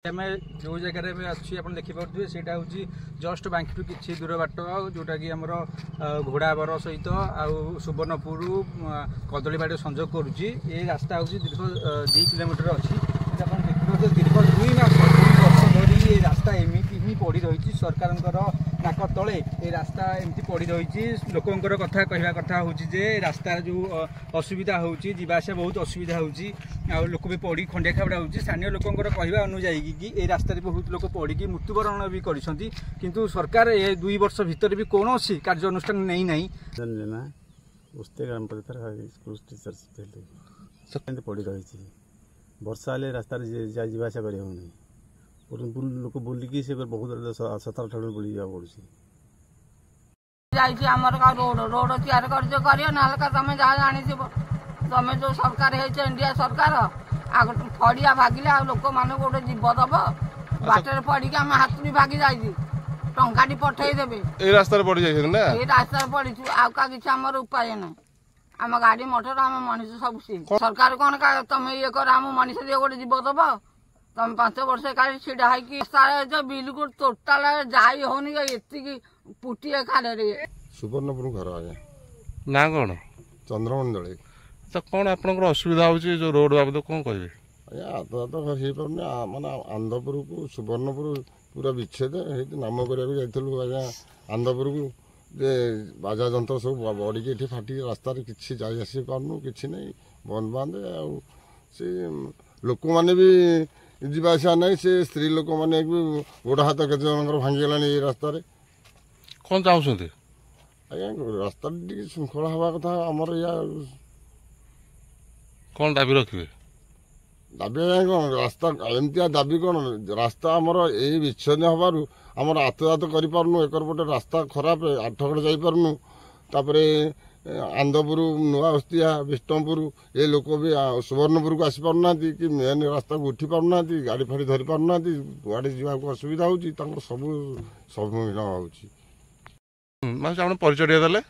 आम जो जगार अच्छी आप देखिपे से जस्ट बांकी किसी दूर बाट जोटा कि आमर घोड़ाबर सहित आउ सुवर्णपुर कदलीबाड़ी संजोग करुच्ची ये रास्ता हूँ दीर्घ 2 किलोमीटर अच्छी देखिए दीर्घ 2 मास 2 वर्ष धरी ये रास्ता एमती ही पड़ी रही सरकार नाक तले ये रास्ता एमती पड़ी रही लोकंर कथा कहवा कथा हूँ रास्ता जो असुविधा होवासा बहुत असुविधा हो लोक भी पड़ी खंडिया खाबड़ा हो स्थानीय लोकंर कहवा अनुजाई कि ये रास्ता बहुत लोक पड़ी मृत्युवरण भी किंतु सरकार ये 2 वर्ष भितर भी कौन कार्यानुष्ठान नहीं ना पड़ी रही वर्षा हेल्ले रास्ता जावासा कर लोक बुलिकी से बहुत 17-18 बुली जा पड़े रोड तैयार कर ना तुम जहाँ जानी तुम जो सरकार है इंडिया सरकार आग फड़िया भागिले आ लोक मान गोटे जीव दब बाटर पड़ी आम हाथ भी भागी जाइए टाटी पठेदेवे रास्ता पड़ी जाए रास्ता पड़ी आम किसी उपाय ना आम गाड़ी मोटर आम मनीष सब सरकार कौन तुम ये कर आम मनीष दिए गोटे जीव दब तुम 5 वर्ष काली छिड़ा है बिल्कुल टोटाल जाई होनी ये पुटिए खाले सुवर्णपुर घर आज्ञा ना कौन चंद्रमंडल तो कौन आपंकर असुविधा हो जो रोड बाबद कौन कहे आज्ञा यातायात हो पारे मानने आंध्रपुर को सुवर्णपुर पूरा विच्छेद नाम कराया आज्ञा आंध्रपुर को जे बाजा जंत्र सब बढ़ी ये फाटिक रास्तार किसी जाई आसी पार्नु कि नहीं बंद बांध से लोक मैंने भी जावासा ना से स्त्री लोक मैंने गोड़ हाथ के भांगीगला ये रास्तार कौन चाहते आज्ञा रास्ता श्रृंखला हवा कथा आमर या कौन दाबी रखिए दाबी कौन रास्ता एमती दाबी कौन रास्ता आमर ये विच्छेद हबार आमर आतजात करूँ एकर पटे रास्ता खराब आठगड़ जापरूँ तापर आंध्रपुर नुआ बस्तिया विष्णुपुर ये लोक भी सुवर्णपुर को आसी पारना कि मेन रास्ता को उठी पारना गाड़ी फाड़ी धरी पारना गाड़ी जावाक असुविधा हो सब सम्मुखीन हो परिचय देदेले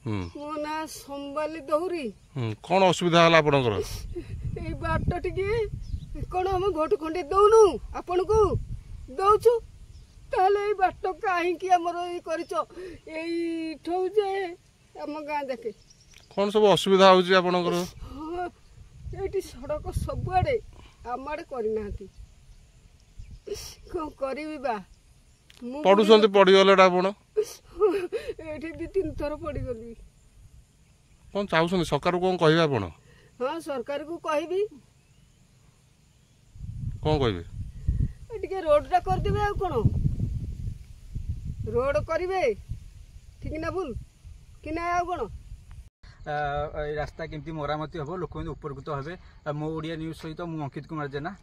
मो ना संबाली दौरी कौन असुविधा है आपनकर बाट टी कौन आम भोट खंडे दौनु आपण को दौचु ताले बाट कहीं आमर ये आम गाँ देखे कौन सब असुविधा होची आपनकर ये सड़क सबुआड़े आम आड़े करना कौन करी पढ़ुंट पड़गले आपण ये 2-3 थर पड़गली कौन चाहते सरकार कौन कहे आप हाँ सरकार को कहबी कौन कहे रोडटा करदे आ कौन रोड करेंगे ठीक ना भूल कि ना आ कौन रास्ता केमती मरामती हम लोक उपकृत हे मो ओडिया न्यूज सहित मु अंकित कुमार जेना।